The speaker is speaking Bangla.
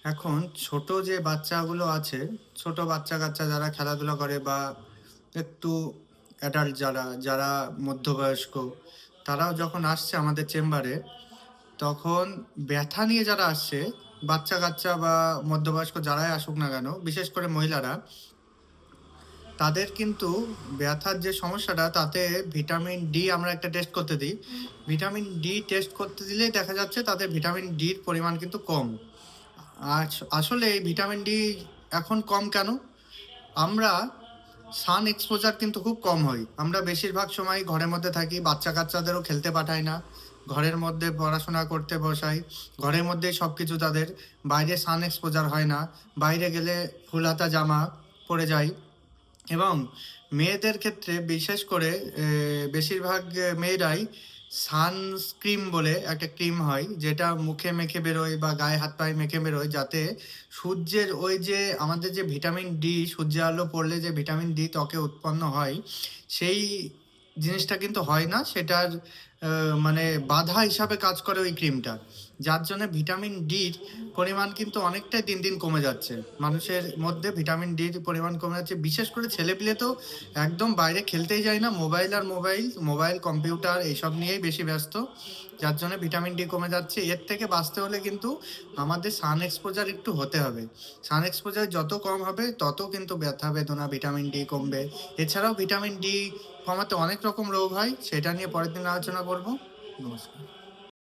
এখন ছোট যে বাচ্চাগুলো আছে, ছোট বাচ্চা-কাচ্চা যারা খেলাধুলা করে বা একটু অ্যাডাল্ট যারা মধ্যবয়স্ক, তারাও যখন আসছে আমাদের চেম্বারে, তখন ব্যথা নিয়ে যারা আসছে, বাচ্চা-কাচ্চা বা মধ্যবয়স্ক যারাই আসুক না কেন, বিশেষ করে মহিলারা, তাদের কিন্তু ব্যথার যে সমস্যাটা তাতে ভিটামিন ডি আমরা একটা টেস্ট করতে দিই। ভিটামিন ডি টেস্ট করতে দিলেই দেখা যাচ্ছে তাদের ভিটামিন ডির পরিমাণ কিন্তু কম। আসলে এই ভিটামিন ডি এখন কম কেন? আমরা সান এক্সপোজার কিন্তু খুব কম হই। আমরা বেশিরভাগ সময় ঘরের মধ্যে থাকি, বাচ্চা-কাচ্চাদেরও খেলতে পাঠাই না। ঘরের মধ্যে পড়াশোনা করতে বসাই। ঘরের মধ্যেই সবকিছু তাদের। বাইরে সান এক্সপোজার হয় না। বাইরে গেলে ফুল হাতা জামা পরে যাই। এবং মেয়েদের ক্ষেত্রে বিশেষ করে বেশিরভাগ মেয়েরাই সানস্ক্রিন বলে একটা ক্রিম হয়, যেটা মুখে মেখে বেরোয় বা গায়ে হাত পায়ে মেখে বেরোয়, যাতে সূর্যের ওই যে আমাদের যে ভিটামিন ডি, সূর্যের আলো পড়লে যে ভিটামিন ডি ত্বকে উৎপন্ন হয়, সেই জিনিসটা কিন্তু হয় না। সেটার মানে বাধা হিসাবে কাজ করে ওই ক্রিমটা। যার জন্যে ভিটামিন ডির পরিমাণ কিন্তু অনেকটাই দিন, দিন কমে যাচ্ছে। মানুষের মধ্যে ভিটামিন ডির পরিমাণ কমে যাচ্ছে। বিশেষ করে ছেলেপিলে তো একদম বাইরে খেলতেই যায় না। মোবাইল আর মোবাইল, মোবাইল, কম্পিউটার এইসব নিয়েই বেশি ব্যস্ত। যার জন্য ভিটামিন ডি কমে যাচ্ছে। এর থেকে বাঁচতে হলে কিন্তু আমাদের সান এক্সপোজার একটু হতে হবে। সান এক্সপোজার যত কম হবে তত কিন্তু ব্যথা বেদনা, ভিটামিন ডি কমবে। এছাড়াও ভিটামিন ডি কমাতে অনেক রকম রোগ হয়। সেটা নিয়ে পরের দিন আলোচনা করব। নমস্কার।